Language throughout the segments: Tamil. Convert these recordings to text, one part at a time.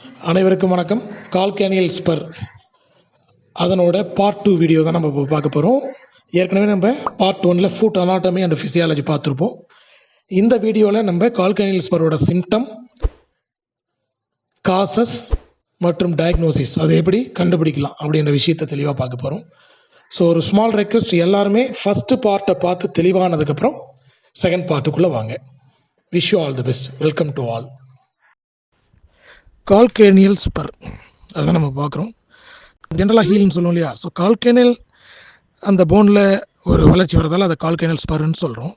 அனைவருக்கும் வணக்கம். கால்கேனியல் ஸ்பர் அதனோட பார்ட் 2 வீடியோ தான் நம்ம இப்போ பார்க்க போகிறோம். ஏற்கனவே நம்ம பார்ட் 1ல் ஃபுட் அனாட்டமி அண்ட் ஃபிசியாலஜி பார்த்துருப்போம். இந்த வீடியோவில் நம்ம கால்கேனியல் ஸ்பரோட சிம்டம், காசஸ் மற்றும் டயக்னோசிஸ், அதை எப்படி கண்டுபிடிக்கலாம் அப்படின்ற விஷயத்தை தெளிவாக பார்க்க போகிறோம். ஸோ ஒரு ஸ்மால் ரெக்வெஸ்ட், எல்லாருமே ஃபஸ்ட்டு பார்ட்டை பார்த்து தெளிவானதுக்கப்புறம் செகண்ட் பார்ட்டுக்குள்ளே வாங்க. Wish you all the best. Welcome to all. Calcaneal spur அதுதான் நம்ம பார்க்குறோம். ஜென்ரலாக ஹீல்னு சொல்லுவோம் இல்லையா? ஸோ கால்கேனியல் அந்த போனில் ஒரு வளர்ச்சி வரதால் அதை கால்கேனியல் ஸ்பர்ன்னு சொல்கிறோம்.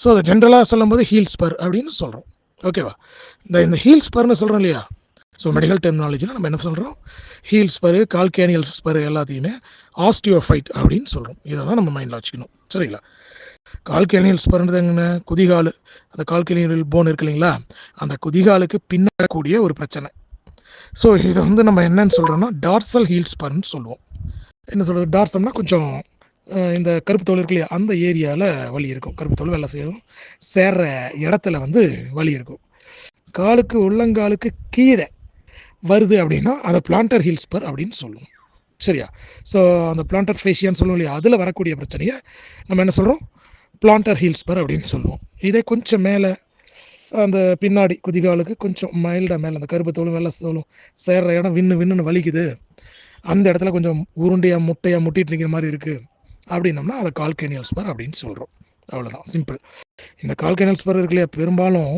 ஸோ அதை ஜென்ரலாக சொல்லும்போது ஹீல் ஸ்பர் அப்படின்னு சொல்கிறோம். ஓகேவா? இந்த ஹீல் ஸ்பர்னு சொல்கிறோம் இல்லையா? ஸோ மெடிக்கல் டெர்மினாலஜியில் நம்ம என்ன சொல்கிறோம்? ஹீல் ஸ்பரு, கால்கேனியல் ஸ்பர் எல்லாத்தையுமே ஆஸ்டியோஃபைட் அப்படின்னு சொல்கிறோம். இதை தான் நம்ம மைண்டில் வச்சுக்கணும். சரிங்களா? கால்கேனியல் ஸ்பர்ன்றது எங்கன்னா குதிகால், அந்த கால்கேனியல் போன் இருக்கு இல்லைங்களா, அந்த குதிகாலுக்கு பின்னக்கூடிய ஒரு பிரச்சனை. ஸோ இதை வந்து நம்ம என்னன்னு சொல்கிறோன்னா டார்சல் ஹீல் ஸ்பர்ன்னு சொல்லுவோம். என்ன சொல்கிறது? டார்சம்னா கொஞ்சம் இந்த கருப்பு தோல் இருக்கு இல்லையா, அந்த ஏரியாவில் வலி இருக்கும். கருப்பு தோல் வெள்ளை செய்யும் சேர்ற இடத்துல வந்து வலி இருக்கும். காலுக்கு உள்ளங்காலுக்கு கீழே வருது அப்படின்னா அதை பிளான்டர் ஹீல் ஸ்பர் அப்படின்னு சொல்லுவோம். சரியா? ஸோ அந்த பிளான்டர் ஃபேஷியான்னு சொல்லுவோம் இல்லையா, அதில் வரக்கூடிய பிரச்சனையை நம்ம என்ன சொல்கிறோம்? பிளான்டர் ஹீல் ஸ்பர் அப்படின்னு சொல்லுவோம். இதே கொஞ்சம் மேலே அந்த பின்னாடி குதிகாலுக்கு கொஞ்சம் மைல்டாக மேலே அந்த கருப்பு தோலும் வெள்ளை தோலும் சேர்ற இடம் விண்ணுன்னு வலிக்குது, அந்த இடத்துல கொஞ்சம் உருண்டையாக முட்டையாக முட்டிட்டு இருக்கிற மாதிரி இருக்குது அப்படின்னம்னா அதை கால்கேனியல் ஸ்பர் அப்படின்னு சொல்கிறோம். அவ்வளோதான், சிம்பிள். இந்த கால்கேனியல் ஸ்பர் இருக்கு இல்லையா, பெரும்பாலும்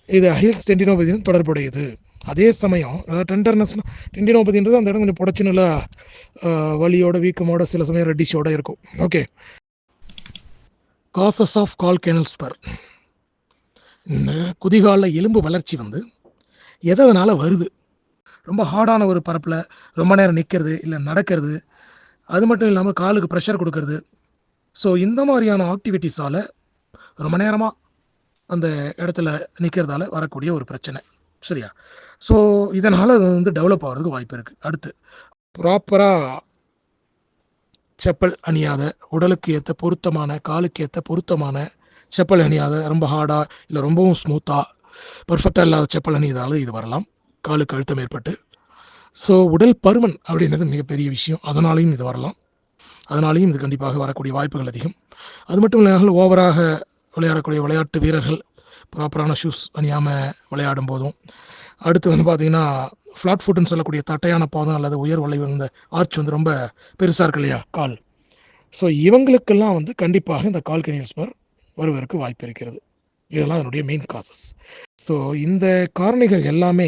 இது ஹீல்ஸ் டெண்டினோபதியும் தொடர்புடையது. அதே சமயம் அதாவது டெண்டர்னஸ், டெண்டினோபதின்றது அந்த இடம் கொஞ்சம் புடச்சினுல வலியோட வீக்கமோட சில சமயம் ரெட்டிஷோட இருக்கும். Okay, causes of calcaneal spur. இந்த குதிகாலில் எலும்பு வளர்ச்சி வந்து எதனால் வருது? ரொம்ப ஹார்டான ஒரு பரப்பில் ரொம்ப நேரம் நிற்கிறது, இல்லை நடக்கிறது, அது மட்டும் இல்லாமல் காலுக்கு ப்ரெஷர் கொடுக்கறது. ஸோ இந்த மாதிரியான ஆக்டிவிட்டீஸால் ரொம்ப நேரமாக அந்த இடத்துல நிற்கிறதால வரக்கூடிய ஒரு பிரச்சனை. சரியா? ஸோ இதனால் அது வந்து டெவலப் ஆகிறதுக்கு வாய்ப்பு இருக்குது. அடுத்து, ப்ராப்பராக செப்பல் அணியாத, உடலுக்கு ஏற்ற பொருத்தமான, காலுக்கு ஏற்ற பொருத்தமான செப்பல் அணியாத, ரொம்ப ஹார்டாக இல்லை ரொம்பவும் ஸ்மூத்தாக பர்ஃபெக்டாக இல்லாத செப்பல் அணியதால் இது வரலாம், காலுக்கு அழுத்தம் ஏற்பட்டு. ஸோ உடல் பருமன் அப்படின்றது மிகப்பெரிய விஷயம், அதனாலையும் இது வரலாம். அதனாலையும் இது கண்டிப்பாக வரக்கூடிய வாய்ப்புகள் அதிகம். அது மட்டும் இல்லாமல் ஓவராக விளையாடக்கூடிய விளையாட்டு வீரர்கள் ப்ராப்பரான ஷூஸ் அணியாமல் விளையாடும் போதும், அடுத்து வந்து பார்த்திங்கன்னா ஃப்ளாட் ஃபுட்டுன்னு சொல்லக்கூடிய தட்டையான பாதம் அல்லது உயர் வளைவு, இந்த ஆர்ச் வந்து ரொம்ப பெருசாக இருக்கு இல்லையா கால், ஸோ இவங்களுக்கெல்லாம் வந்து கண்டிப்பாக இந்த கால்கேனியல் ஸ்பர் வருவதற்கு வாய்ப்பு இருக்கிறது. இதெல்லாம் அதனுடைய மெயின் காசஸ். ஸோ இந்த காரணிகள் எல்லாமே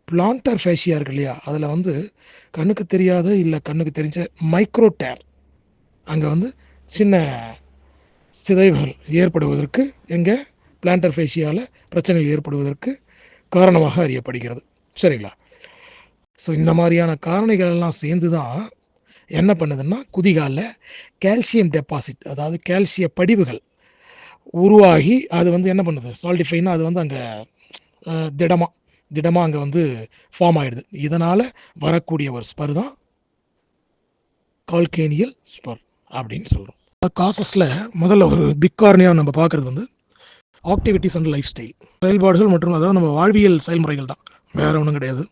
பிளான்டர் ஃபேஷியா இருக்கு இல்லையா, அதில் வந்து கண்ணுக்கு தெரியாத இல்லை கண்ணுக்கு தெரிஞ்ச மைக்ரோ டேர், அங்கே வந்து சின்ன சிதைவுகள் ஏற்படுவதற்கு, எங்கே பிளான்டர் ஃபேஷியாவில் பிரச்சனைகள் ஏற்படுவதற்கு காரணமாக அறியப்படுகிறது. சரிங்களா? ஸோ இந்த மாதிரியான காரணிகள் எல்லாம் சேர்ந்து தான் என்ன பண்ணுதுன்னா குதிகாலில் கால்சியம் டெபாசிட், அதாவது கால்சிய படிவுகள் உருவாகி அது வந்து என்ன பண்ணுது, சால்டிஃபைனா அது வந்து அங்கே திடமாக அங்கே வந்து ஃபார்ம் ஆகிடுது. இதனால் வரக்கூடிய ஒரு ஸ்பர் தான் கால்கேனியல் ஸ்பர் அப்படின்னு சொல்கிறோம். காசஸில் முதல்ல ஒரு பிக் காரணியாக நம்ம பார்க்குறது வந்து ஆக்டிவிட்டிஸ் அண்ட் லைஃப் ஸ்டைல், செயல்பாடுகள் மற்றும் அதாவது நம்ம வாழ்வியல் செயல்முறைகள் தான், வேறு ஒன்றும் கிடையாது.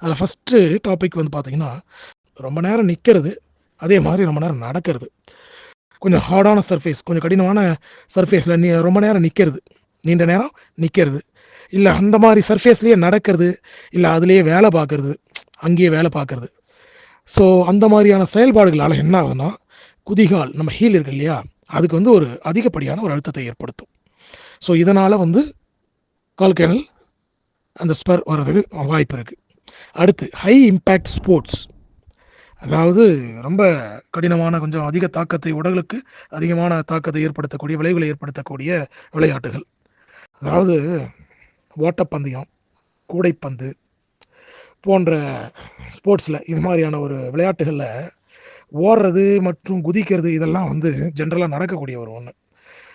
அதில் ஃபஸ்ட்டு டாபிக் வந்து பார்த்திங்கன்னா ரொம்ப நேரம் நிற்கிறது, அதே மாதிரி ரொம்ப நேரம் நடக்கிறது. கொஞ்சம் ஹார்டான சர்ஃபேஸ், கொஞ்சம் கடினமான சர்ஃபேஸில் ரொம்ப நேரம் நிற்கிறது, நீண்ட நேரம் நிற்கிறது, இல்லை அந்த மாதிரி சர்ஃபேஸ்லேயே நடக்கிறது, இல்லை அதுலேயே வேலை பார்க்குறது, அங்கேயே வேலை பார்க்குறது. ஸோ அந்த மாதிரியான செயல்பாடுகளால் என்ன ஆகுதுன்னா குதிகால் நம்ம ஹீல் இருக்கு இல்லையா, அதுக்கு வந்து ஒரு அதிகப்படியான ஒரு அழுத்தத்தை ஏற்படுத்தும். ஸோ இதனால் வந்து கால்கேனியல் அந்த ஸ்பர் வர்றதுக்கு வாய்ப்பு இருக்குது. அடுத்து, ஹை இம்பேக்ட் ஸ்போர்ட்ஸ், அதாவது ரொம்ப கடினமான, கொஞ்சம் அதிக தாக்கத்தை, உடலுக்கு அதிகமான தாக்கத்தை ஏற்படுத்தக்கூடிய, விளைவுகளை ஏற்படுத்தக்கூடிய விளையாட்டுகள், அதாவது ஓட்டப்பந்தயம், கூடைப்பந்து போன்ற ஸ்போர்ட்ஸில், இது மாதிரியான ஒரு விளையாட்டுகளில் ஓடுறது மற்றும் குதிக்கிறது இதெல்லாம் வந்து ஜென்ரலாக நடக்கக்கூடிய ஒரு ஒன்று.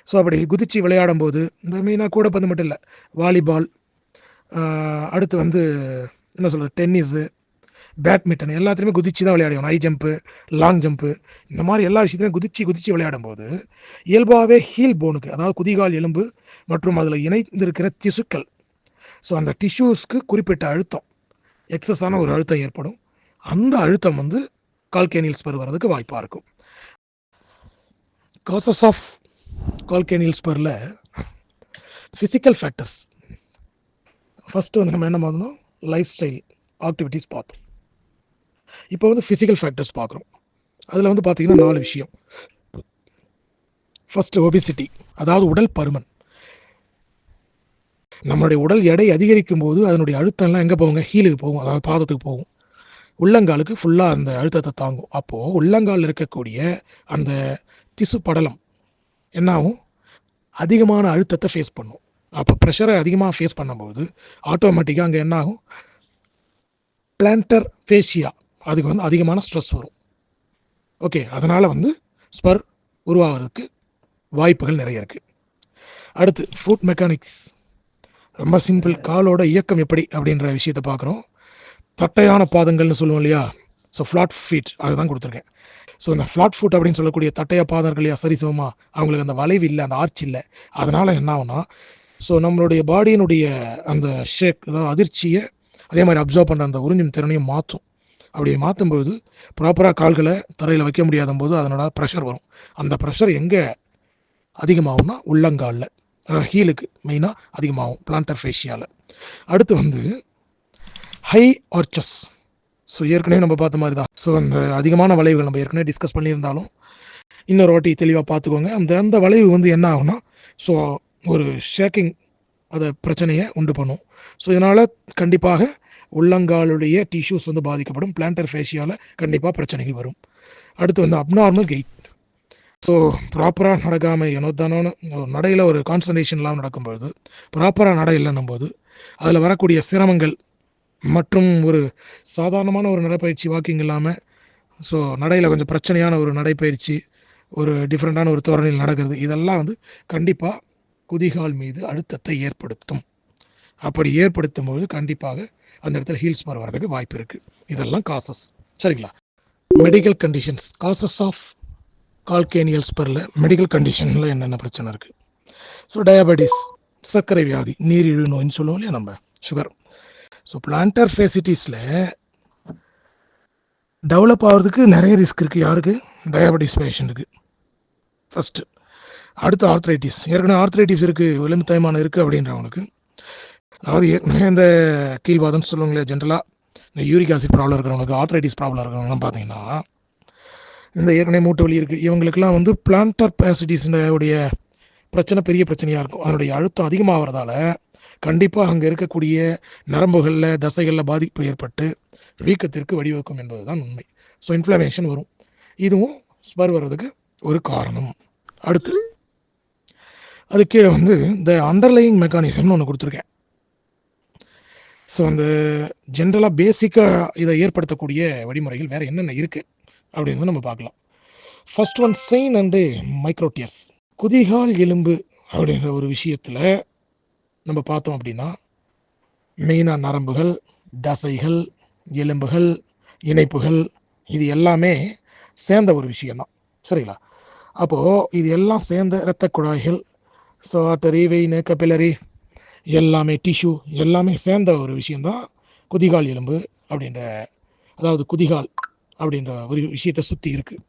ஸோ அப்படி குதித்து விளையாடும் போது, இந்த மெயினாக கூடைப்பந்து மட்டும் இல்லை, வாலிபால், அடுத்து வந்து என்ன சொல்கிறது, டென்னிஸு, பேட்மிண்டன், எல்லாத்துலேயுமே குதிச்சு தான் விளையாடுவோம். ஹை ஜம்ப்பு, லாங் ஜம்ப்பு, இந்த மாதிரி எல்லா விஷயத்துலையும் குதிச்சு விளையாடும் போது இயல்பாகவே ஹீல் போனுக்கு, அதாவது குதிகால் எலும்பு மற்றும் அதில் இணைந்திருக்கிற திசுக்கள், ஸோ அந்த டிஷ்யூஸ்க்கு குறிப்பிட்ட அழுத்தம் எக்ஸஸான ஒரு அழுத்தம் ஏற்படும். அந்த அழுத்தம் வந்து கால்கேனியல் ஸ்பர் வர்றதுக்கு வாய்ப்பாக இருக்கும். காசஸ் ஆஃப் கால்கேனியல் ஸ்பரில் ஃபிசிக்கல் ஃபேக்டர்ஸ். ஃபஸ்ட்டு வந்து நம்ம என்ன பார்த்தோம், லைஃப் ஸ்டைல் ஆக்டிவிட்டீஸ் பார்த்தோம். இப்போ வந்து ஃபிசிக்கல் ஃபேக்டர்ஸ் பார்க்குறோம். அதில் வந்து பார்த்திங்கன்னா 4 விஷயம். ஃபஸ்ட்டு ஒபிசிட்டி, அதாவது உடல் பருமன். நம்மளுடைய உடல் எடை அதிகரிக்கும் போது அதனுடைய அழுத்தம்லாம் எங்கே போகுங்க, ஹீலுக்கு போகும், அதாவது பாதத்துக்கு போகும். உள்ளங்காலுக்கு ஃபுல்லாக அந்த அழுத்தத்தை தாங்கும். அப்போது உள்ளங்கால் இருக்கக்கூடிய அந்த திசு படலம் என்னாகும், அதிகமான அழுத்தத்தை ஃபேஸ் பண்ணும். அப்போ ப்ரெஷரை அதிகமாக ஃபேஸ் பண்ணும்போது ஆட்டோமேட்டிக்காக அங்கே என்னாகும், பிளான்டர் ஃபேஷியா, அதுக்கு வந்து அதிகமான ஸ்ட்ரெஸ் வரும். ஓகே, அதனால் வந்து ஸ்பர் உருவாகிறதுக்கு வாய்ப்புகள் நிறைய இருக்குது. அடுத்து ஃபுட் மெக்கானிக்ஸ். ரொம்ப சிம்பிள். காலோட இயக்கம் எப்படி அப்படின்ற விஷயத்தை பார்க்குறோம். தட்டையான பாதங்கள்னு சொல்லுவோம் இல்லையா, ஸோ ஃப்ளாட் ஃபீட் அதுதான் கொடுத்துருக்கேன். ஸோ இந்த ஃப்ளாட் ஃபுட் அப்படின்னு சொல்லக்கூடிய தட்டையாக பாதங்கள் இல்லையா, சரிசமமாக அவங்களுக்கு அந்த வளைவு இல்லை, அந்த ஆர்ச் இல்லை. அதனால் என்ன ஆகும்னா, ஸோ நம்மளுடைய பாடியினுடைய அந்த ஷேக், அதாவது அதிர்ச்சியை அதே மாதிரி அப்சர்வ் பண்ணுற அந்த உறிஞ்சும் திறனையும் மாற்றும். அப்படி மாற்றும்போது ப்ராப்பராக கால்களை தரையில் வைக்க முடியாத போது அதனோட ப்ரெஷர் வரும். அந்த ப்ரெஷர் எங்கே அதிகமாகும்னா உள்ளங்காலில், ஹீலுக்கு மெயினாக அதிகமாகும், பிளான்டர் ஃபேஷியாவில். அடுத்து வந்து ஹை ஆர்ச்சஸ். ஸோ ஏற்கனவே நம்ம பார்த்த மாதிரி தான். ஸோ அந்த அதிகமான வளைவுகள் நம்ம ஏற்கனவே டிஸ்கஸ் பண்ணியிருந்தாலும் இன்னொரு வாட்டி தெளிவாக பார்த்துக்கோங்க. அந்த வளைவு வந்து என்ன ஆகும்னா, ஸோ ஒரு ஷேக்கிங் அதை பிரச்சனையை உண்டு பண்ணும். ஸோ இதனால் கண்டிப்பாக உள்ளங்காலுடைய டிஷ்யூஸ் வந்து பாதிக்கப்படும். பிளான்டர் ஃபேஷியாவில் கண்டிப்பாக பிரச்சனைகள் வரும். அடுத்து வந்து அப்நார்மல் கெயிட். ஸோ ப்ராப்பராக நடக்காமல் தானோன்னு நடையில் ஒரு கான்சன்ட்ரேஷன் இல்லாமல் நடக்கும்பொழுது, ப்ராப்பராக நடை இல்லைன்னும் போது அதில் வரக்கூடிய சிரமங்கள் மற்றும் ஒரு சாதாரணமான ஒரு நடைப்பயிற்சி வாக்கிங் இல்லாமல், ஸோ நடையில் கொஞ்சம் பிரச்சனையான ஒரு நடைப்பயிற்சி, ஒரு டிஃப்ரெண்ட்டான ஒரு தோரணையில் நடக்கிறது, இதெல்லாம் வந்து கண்டிப்பாக குதிகால் மீது அழுத்தத்தை ஏற்படுத்தும். அப்படி ஏற்படுத்தும் போது கண்டிப்பாக அந்த இடத்துல ஹீல் ஸ்பார் வர்றதுக்கு வாய்ப்பு இருக்குது. இதெல்லாம் காசஸ். சரிங்களா? Medical conditions. Causes of calcaneal ஸ்பரில் மெடிக்கல் கண்டிஷனில் என்னென்ன பிரச்சனை இருக்குது? ஸோ டயபெட்டிஸ், சர்க்கரை வியாதி, நீரிழிவு நோயின்னு சொல்லுவோம் இல்லையா நம்ம, சுகர். ஸோ பிளான்டர் ஃபேசிட்டிஸில் டெவலப் ஆகிறதுக்கு நிறைய ரிஸ்க் இருக்குது. யாருக்கு? டயபெட்டிஸ் பேஷண்ட்டுக்கு ஃபஸ்ட்டு. அடுத்து ஆர்த்ரைட்டிஸ். ஏற்கனவே ஆர்த்ரைட்டிஸ் இருக்குது, எலும்பு தேய்மானம் இருக்குது அப்படின்றவங்களுக்கு, அதாவது ஏற்கனவே இந்த கீழ்வாதம்னு சொல்லுவாங்களே, ஜென்ரலாக இந்த யூரிக் ஆசிட் ப்ராப்ளம் இருக்கிறவங்களுக்கு, ஆர்த்ரைட்டிஸ் ப்ராப்ளம் இருக்கிறவங்கலாம் பார்த்தீங்கன்னா, இந்த ஏற்கனவே மூட்டு வலி இருக்குது, இவங்களுக்கெல்லாம் வந்து பிளான்டர் ஃபேசிட்டிஸுடைய பிரச்சனை பெரிய பிரச்சனையாக இருக்கும். அதனுடைய அழுத்தம் அதிகமாகிறதால கண்டிப்பாக அங்கே இருக்கக்கூடிய நரம்புகளில், தசைகளில் பாதிப்பு ஏற்பட்டு வீக்கத்திற்கு வழிவகுக்கும் என்பது தான் உண்மை. ஸோ இன்ஃப்ளமேஷன் வரும். இதுவும் ஸ்பர் வர்றதுக்கு ஒரு காரணம். அடுத்து அது கீழே வந்து இந்த அண்டர்லையிங் மெக்கானிசம்னு ஒன்று கொடுத்துருக்கேன். ஸோ அந்த ஜென்ரலாக பேசிக்காக இதை ஏற்படுத்தக்கூடிய வழிமுறைகள் வேறு என்னென்ன இருக்குது அப்படின்னு நம்ம பார்க்கலாம். First one, strain and microtears. குதிகால் எலும்பு அப்படின்ற ஒரு விஷயத்தில் நம்ம பார்த்தோம் அப்படின்னா, மெயினாக நரம்புகள், தசைகள், எலும்புகள், இணைப்புகள், இது எல்லாமே சேர்ந்த ஒரு விஷயந்தான். சரிங்களா? அப்போது இது எல்லாம் சேர்ந்த இரத்த குழாய்கள், ஸோ ஆர்டரி, வெயின், கபிலரி, எல்லாமே டிஷ்யூ எல்லாமே சேர்ந்த ஒரு விஷயந்தான் குதிகால் எலும்பு அப்படின்ற, அதாவது குதிகால் அப்படின்ற ஒரு விஷயத்தை சுற்றி இருக்குது.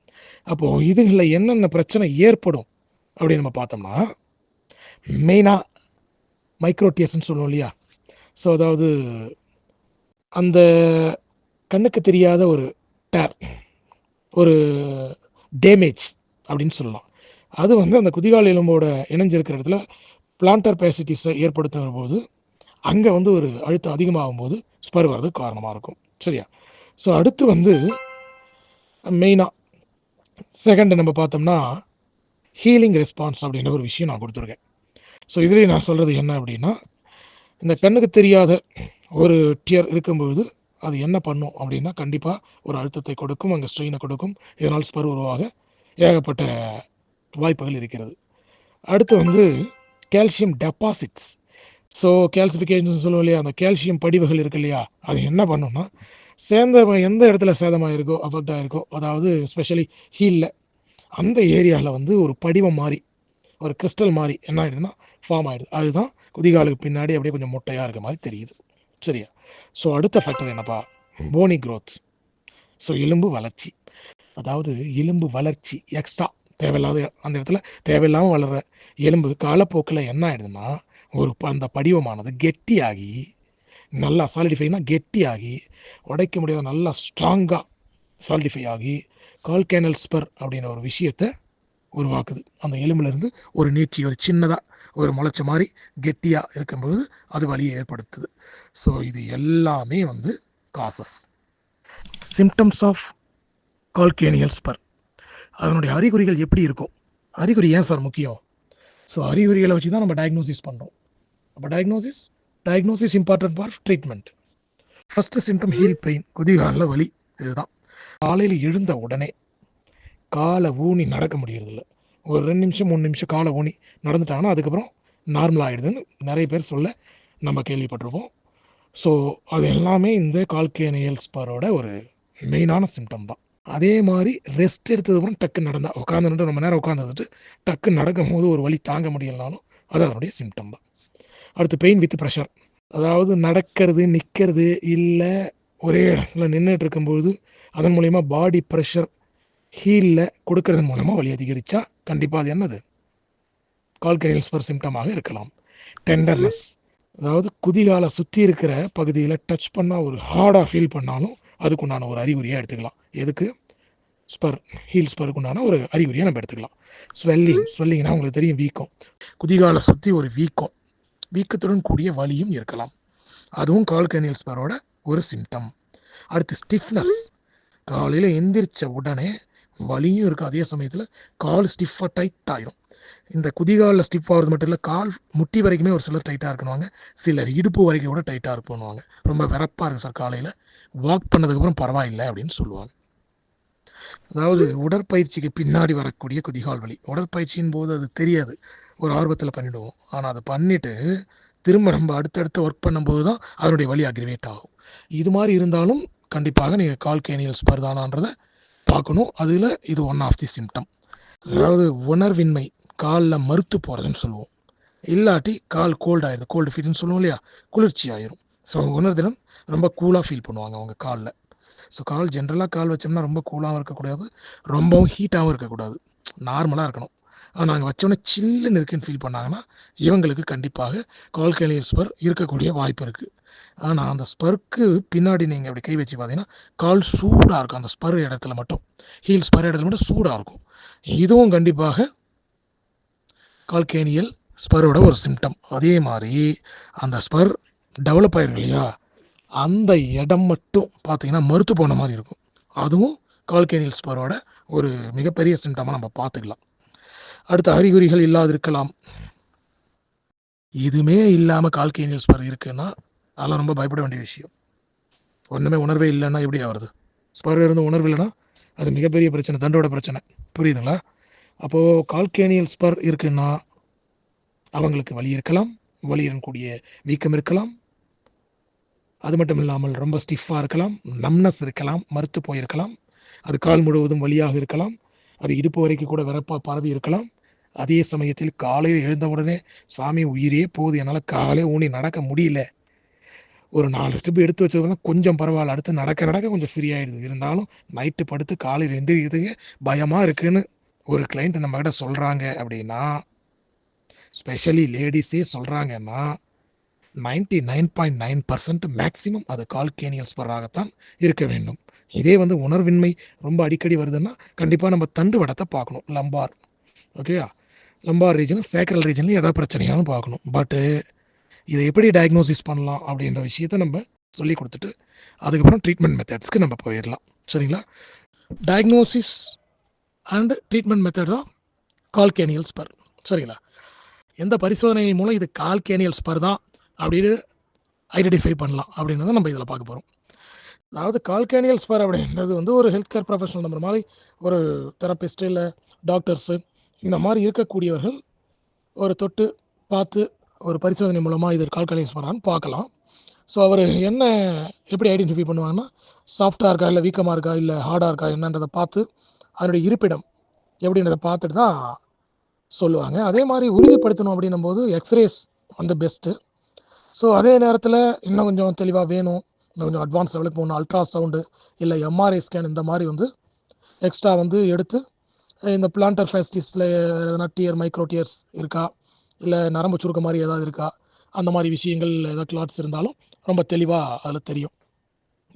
அப்போது இதுகளில் என்னென்ன பிரச்சனை ஏற்படும் அப்படின்னு நம்ம பார்த்தோம்னா, மெயினாக மைக்ரோட்டியஸ்ன்னு சொல்லுவோம் இல்லையா, ஸோ அதாவது அந்த கண்ணுக்கு தெரியாத ஒரு டேர், ஒரு டேமேஜ் அப்படின்னு சொல்லலாம். அது வந்து அந்த குதிகால் எலும்போட இணைஞ்சிருக்கிற இடத்துல பிளான்டர் ஃபேசிட்டிஸை ஏற்படுத்துகிற போது அங்கே வந்து ஒரு அழுத்தம் அதிகமாகும் போது ஸ்பர் வர்றதுக்கு காரணமாக இருக்கும். சரியா? ஸோ அடுத்து வந்து மெயினாக செகண்ட் நம்ம பார்த்தோம்னா ஹீலிங் ரெஸ்பான்ஸ் அப்படின்ற ஒரு விஷயம் நான் கொடுத்துருக்கேன். ஸோ இதுலேயும் நான் சொல்கிறது என்ன அப்படின்னா, இந்த கண்ணுக்கு தெரியாத ஒரு டியர் இருக்கும்பொழுது அது என்ன பண்ணும் அப்படின்னா, கண்டிப்பாக ஒரு அழுத்தத்தை கொடுக்கும், அங்கே ஸ்ட்ரெயினை கொடுக்கும். இதனால் ஸ்பர் உருவாக ஏகப்பட்ட வாய்ப்புகள் இருக்கிறது. அடுத்து வந்து கால்சியம் டெபாசிட்ஸ். ஸோ கால்சிஃபிகேஷன் சொல்லுவோம் இல்லையா, அந்த கால்சியம் படிவுகள் இருக்கு இல்லையா, அது என்ன பண்ணுன்னா, எந்த இடத்துல சேதமாக இருக்கோ, அஃபெக்ட் ஆகிருக்கோ, அதாவது ஸ்பெஷலி ஹீலில், அந்த ஏரியாவில் வந்து ஒரு படிவம் மாதிரி, ஒரு கிறிஸ்டல் மாதிரி என்ன ஆகிடுதுன்னா ஃபார்ம் ஆகிடுது. அதுதான் குதிகாலுக்கு பின்னாடி அப்படியே கொஞ்சம் மொட்டையாக இருக்க மாதிரி தெரியுது. சரியா? ஸோ அடுத்த ஃபேக்டர் என்னப்பா? போனி க்ரோத். ஸோ எலும்பு வளர்ச்சி. அதாவது எலும்பு வளர்ச்சி எக்ஸ்ட்ரா தேவையில்லாத அந்த இடத்துல தேவையில்லாமல் வளர்கிற எலும்பு காலப்போக்கில் என்ன ஆகிடுதுன்னா அந்த படிவமானது கெட்டியாகி நல்லா சாலிடிஃபைனா கெட்டியாகி உடைக்க முடியாத நல்லா ஸ்ட்ராங்காக சாலிடிஃபை ஆகி கால்கேனல் ஸ்பர் அப்படின்ற ஒரு விஷயத்தை உருவாக்குது. அந்த எலும்புலேருந்து ஒரு நீட்சி ஒரு சின்னதாக ஒரு முளைச்ச மாதிரி கெட்டியாக இருக்கும்போது அது வலியை ஏற்படுத்துது. ஸோ இது எல்லாமே causes. Symptoms of calcaneal spur. அதனுடைய அறிகுறிகள் எப்படி இருக்கும்? அறிகுறி ஏன் சார் முக்கியம்? ஸோ அறிகுறிகளை வச்சு தான் நம்ம டயக்னோசிஸ் பண்ணுறோம். அப்போ diagnosis important for treatment. First symptom heel pain, குதிகாலில் வலி. இதுதான். காலையில் எழுந்த உடனே காலை ஊனி நடக்க முடியறதில்ல. ஒரு 2 நிமிஷம் 3 நிமிஷம் காலை ஊனி நடந்துட்டாங்கன்னா அதுக்கப்புறம் நார்மல் ஆகிடுதுன்னு நிறைய பேர் சொல்ல நம்ம கேள்விப்பட்டிருப்போம். ஸோ அது எல்லாமே இந்த கால்கேனியல் ஸ்பரோட ஒரு மெயினான சிம்டம் தான். அதே மாதிரி ரெஸ்ட் எடுத்ததுக்கப்புறம் டக்கு நடந்தால் உட்காந்துட்டு ரொம்ப நேரம் உட்காந்துட்டு டக்கு நடக்கும் போது ஒரு வலி தாங்க முடியலனாலும் அது அதனுடைய சிம்டம் தான். அடுத்து பெயின் வித் ப்ரெஷர். அதாவது நடக்கிறது நிற்கிறது இல்லை ஒரே இடத்துல நின்றுட்டு இருக்கும்போது அதன் மூலயமா பாடி ப்ரெஷர் ஹீலில் கொடுக்கறது மூலமாக வலி அதிகரித்தா கண்டிப்பாக அது என்னது? கால்கேனியல் ஸ்பர் சிம்டமாக இருக்கலாம். டெண்டர்னஸ். அதாவது குதிகாலை சுற்றி இருக்கிற பகுதியில் டச் பண்ணால் ஒரு ஹார்டாக ஃபீல் பண்ணாலும் அதுக்குண்டான ஒரு அறிகுறியாக எடுத்துக்கலாம். எதுக்கு? ஸ்பர், ஹீல் ஸ்பருக்கு உண்டான ஒரு அறிகுறியாக நம்ம எடுத்துக்கலாம். ஸ்வெல்லிங்னா உங்களுக்கு தெரியும், வீக்கம். குதிகாலை சுற்றி ஒரு வீக்கத்துடன் கூடிய வலியும் இருக்கலாம். அதுவும் கால்கேனியல் ஸ்பரோட ஒரு சிம்டம். அடுத்து ஸ்டிஃப்னஸ். காலையில் எந்திரிச்ச உடனே வலியும் இருக்குது, அதே சமயத்தில் கால் ஸ்டிஃபாக டைட் ஆகிடும். இந்த குதிகாலில் ஸ்டிஃப் ஆகிறது மட்டும் இல்லை, கால் முட்டி வரைக்குமே ஒரு சிலர் டைட்டாக இருக்கணுவாங்க, சிலர் இடுப்பு வரைக்கும் கூட டைட்டாக இருக்கணுவாங்க. ரொம்ப விறப்பாக இருக்குது சார் காலையில், வாக் பண்ணதுக்கப்புறம் பரவாயில்லை அப்படின்னு சொல்லுவாங்க. அதாவது உடற்பயிற்சிக்கு பின்னாடி வரக்கூடிய குதிகால் வலி. உடற்பயிற்சியின் போது அது தெரியாது, ஒரு ஆர்வத்தில் பண்ணிவிடுவோம். ஆனால் அதை பண்ணிவிட்டு திரும்ப நம்ம அடுத்தடுத்து ஒர்க் பண்ணும்போது தான் அதனுடைய வலி அக்ரிவேட் ஆகும். இது மாதிரி இருந்தாலும் கண்டிப்பாக நீங்கள் கால்கேனியல் ஸ்பர் தானான்றதை பார்க்கணும். அதில் இது ஒன் ஆஃப் தி சிம்டம். அதாவது உணர்வின்மை, காலில் மறுத்து போகிறதுன்னு சொல்லுவோம். இல்லாட்டி கால் கோல்டு ஆகிடுது, கோல்டு ஃபீட்னு சொல்லுவோம் இல்லையா, குளிர்ச்சி ஆயிரும். ஸோ உணர்திறன் ரொம்ப கூலாக ஃபீல் பண்ணுவாங்க அவங்க காலில். ஸோ கால் ஜென்ரலாக கால் வச்சோம்னா ரொம்ப கூலாகவும் இருக்கக்கூடாது, ரொம்பவும் ஹீட்டாகவும் இருக்கக்கூடாது, நார்மலாக இருக்கணும். ஆனால் நாங்கள் வச்சோன்னே சில்லுன்னு இருக்குன்னு ஃபீல் பண்ணாங்கன்னா இவங்களுக்கு கண்டிப்பாக கால்கேனியல் ஸ்பர் இருக்கக்கூடிய வாய்ப்பு இருக்குது. ஆனால் அந்த ஸ்பர்க்கு பின்னாடி நீங்கள் அப்படி கை வச்சு பார்த்தீங்கன்னா கால் சூடாக இருக்கும். அந்த ஸ்பர் இடத்துல மட்டும், ஹீல் ஸ்பர் இடத்துல மட்டும் சூடாக இருக்கும். இதுவும் கண்டிப்பாக கால்கேனியல் ஸ்பரோட ஒரு சிம்டம். அதே மாதிரி அந்த ஸ்பர் டெவலப் ஆயிருக்கு இல்லையா, அந்த இடம் மட்டும் பார்த்தீங்கன்னா மறுத்து போன மாதிரி இருக்கும். அதுவும் கால்கேனியல் ஸ்பரோட ஒரு மிகப்பெரிய சிம்டமாக நம்ம பார்த்துக்கலாம். அடுத்த அறிகுறிகள் இல்லாதிருக்கலாம். இதுவுமே இல்லாமல் கால்கேனியல் ஸ்பர் இருக்குன்னா அதெல்லாம் ரொம்ப பயப்பட வேண்டிய விஷயம். ஒன்றுமே உணர்வே இல்லைன்னா எப்படி ஆகுறது? ஸ்பர் இருந்த உணர்வு இல்லைன்னா அது மிகப்பெரிய பிரச்சனை, தண்டோட பிரச்சனை. புரியுதுங்களா? அப்போது கால்கேனியல் ஸ்பர் இருக்குன்னா அவங்களுக்கு வலி இருக்கலாம், வலியுடன் கூடிய வீக்கம் இருக்கலாம். அது மட்டும் இல்லாமல் ரொம்ப ஸ்டிஃபாக இருக்கலாம், நம்னஸ் இருக்கலாம், மறுத்து போயிருக்கலாம். அது கால் முழுவதும் வலியாக இருக்கலாம், அது இடுப்பு வரைக்கும் கூட விறப்பாக பரவி இருக்கலாம். அதே சமயத்தில் காலையில் எழுந்த உடனே சாமி உயிரே போகுது, என்னால் காலே ஊனி நடக்க முடியல, ஒரு 4 ஸ்டெப் எடுத்து வச்சதுனா கொஞ்சம் பரவாயில்ல, அடுத்து நடக்க நடக்க கொஞ்சம் ஃப்ரீ ஆகிடுது, இருந்தாலும் நைட்டு படுத்து காலையில் எந்திரிக்கிறதுக்கு பயமாக இருக்குதுன்னு ஒரு கிளைண்ட் நம்மக்கிட்ட சொல்கிறாங்க அப்படின்னா, ஸ்பெஷலி லேடிஸே சொல்கிறாங்கன்னா 99.9% மேக்ஸிமம் அது கால்கேனியல் ஸ்பராகத்தான் இருக்க வேண்டும். இதே உணர்வின்மை ரொம்ப அடிக்கடி வருதுன்னா கண்டிப்பாக நம்ம தண்டு வடத்தை பார்க்கணும், லம்பார். ஓகேயா? லம்பார் ரீஜன், சேக்ரல் ரீஜன்லேயும் எதாவது பிரச்சனையானு பார்க்கணும். பட்டு இதை எப்படி டயக்னோசிஸ் பண்ணலாம் அப்படின்ற விஷயத்தை நம்ம சொல்லி கொடுத்துட்டு அதுக்கப்புறம் ட்ரீட்மெண்ட் மெத்தட்ஸ்க்கு நம்ம போயிடலாம். சரிங்களா? டயக்னோசிஸ் அண்ட் ட்ரீட்மெண்ட் மெத்தட் தான் கால்கேனியல் ஸ்பர். சரிங்களா? எந்த பரிசோதனை மூலம் இது கால்கேனியல் ஸ்பர் தான் அப்படின்னு ஐடென்டிஃபை பண்ணலாம் அப்படின்றத நம்ம இதில் பார்க்க போகிறோம். அதாவது கால்கேனியல் ஸ்பர் அப்படின்றது ஒரு ஹெல்த் கேர் ப்ரொஃபஷனல் நம்புற மாதிரி ஒரு தெரப்பிஸ்ட்டு இல்லை டாக்டர்ஸு இந்த மாதிரி இருக்கக்கூடியவர்கள் ஒரு தொட்டு பார்த்து ஒரு பரிசோதனை மூலமாக இது கால்கேனியல் ஸ்பரான்னு பார்க்கலாம். ஸோ அவர் என்ன எப்படி ஐடென்டிஃபை பண்ணுவாங்கன்னா, சாஃப்டாக இருக்கா இல்லை வீக்கமாக இருக்கா இல்லை ஹார்டாக இருக்கா என்னன்றதை பார்த்து அதனுடைய இருப்பிடம் எப்படின்றத பார்த்துட்டு தான் சொல்லுவாங்க. அதே மாதிரி உறுதிப்படுத்தணும் அப்படின்னும் போது எக்ஸ்ரேஸ் பெஸ்ட்டு. ஸோ அதே நேரத்தில் இன்னும் கொஞ்சம் தெளிவாக வேணும், இன்னும் கொஞ்சம் அட்வான்ஸ் லெவலுக்கு போகணும், அல்ட்ராசவுண்டு இல்லை எம்ஆர்ஐ ஸ்கேன் இந்த மாதிரி வந்து எக்ஸ்ட்ரா வந்து எடுத்து இந்த பிளான்டர் ஃபேஸ்டிஸில் எதனா டியர் மைக்ரோ டியர்ஸ் இருக்கா, இல்லை நரம்பு சுருக்க மாதிரி ஏதாவது இருக்கா, அந்த மாதிரி விஷயங்கள் ஏதாவது கிளாட்ஸ் இருந்தாலும் ரொம்ப தெளிவாக அதில் தெரியும்.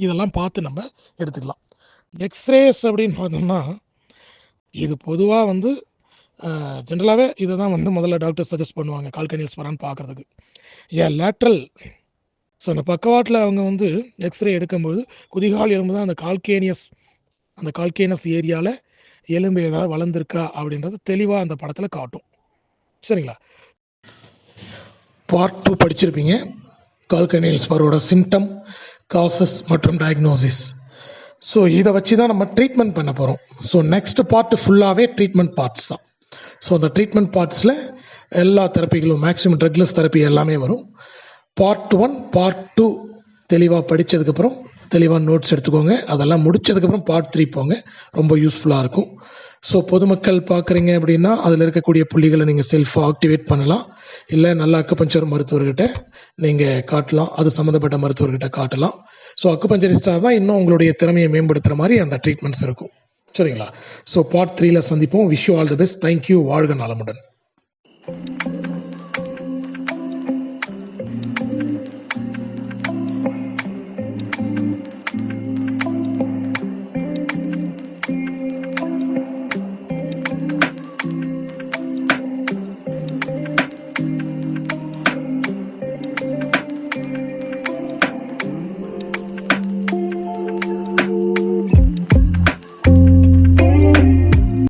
இதெல்லாம் பார்த்து நம்ம எடுத்துக்கலாம். எக்ஸ்ரேஸ் அப்படின்னு பார்த்தோம்னா இது பொதுவாக வந்து ஜென்ரலாகவே இதை தான் வந்து முதல்ல டாக்டர் சஜஸ்ட் பண்ணுவாங்க கால்கனியஸ் வரான்னு பார்க்குறதுக்கு. ஏன் லேட்ரல், ஸோ அந்த பக்கவாட்டில் அவங்க வந்து எக்ஸ்ரே எடுக்கும்போது குதிகால் எலும்பு தான் அந்த கால்கேனஸ் ஏரியாவில் எலும்பு ஏதாவது வளர்ந்துருக்கா அப்படின்றது தெளிவாக அந்த படத்தில் காட்டும். சரிங்களா? பார்ட் 2 படிச்சிருப்பீங்க, கால்கனியல் ஸ்பரோட சிம்டம், காசஸ் மற்றும் டயக்னோசிஸ். ஸோ இதை வச்சு தான் நம்ம ட்ரீட்மெண்ட் பண்ண போகிறோம். ஸோ நெக்ஸ்ட் பார்ட் ஃபுல்லாகவே ட்ரீட்மெண்ட் பார்ட்ஸ் தான். ஸோ அந்த ட்ரீட்மெண்ட் பார்ட்ஸில் எல்லா தெரப்பிகளும் மேக்ஸிமம் ட்ரக்லெஸ் தெரப்பி எல்லாமே வரும். பார்ட் 1 பார்ட் 2 தெளிவாக படித்ததுக்கப்புறம் தெளிவாக நோட்ஸ் எடுத்துக்கோங்க. அதெல்லாம் முடித்ததுக்கப்புறம் பார்ட் 3 போங்க, ரொம்ப யூஸ்ஃபுல்லாக இருக்கும். ஸோ பொதுமக்கள் பார்க்குறீங்க அப்படின்னா அதில் இருக்கக்கூடிய புள்ளிகளை நீங்கள் செல்ஃபாக ஆக்டிவேட் பண்ணலாம், இல்லை நல்ல அக்குபஞ்சர் மருத்துவர்கிட்ட நீங்கள் காட்டலாம், அது சம்மந்தப்பட்ட மருத்துவர்கிட்ட காட்டலாம். ஸோ அக்குபஞ்சரிஸ்டாக தான் இன்னும் உங்களுடைய திறமையை மேம்படுத்துகிற மாதிரி அந்த ட்ரீட்மெண்ட்ஸ் இருக்கும். சரிங்களா? ஸோ பார்ட் 3ல் சந்திப்போம். Wish you all the best. Thank you. வாழ்க நலமுடன்.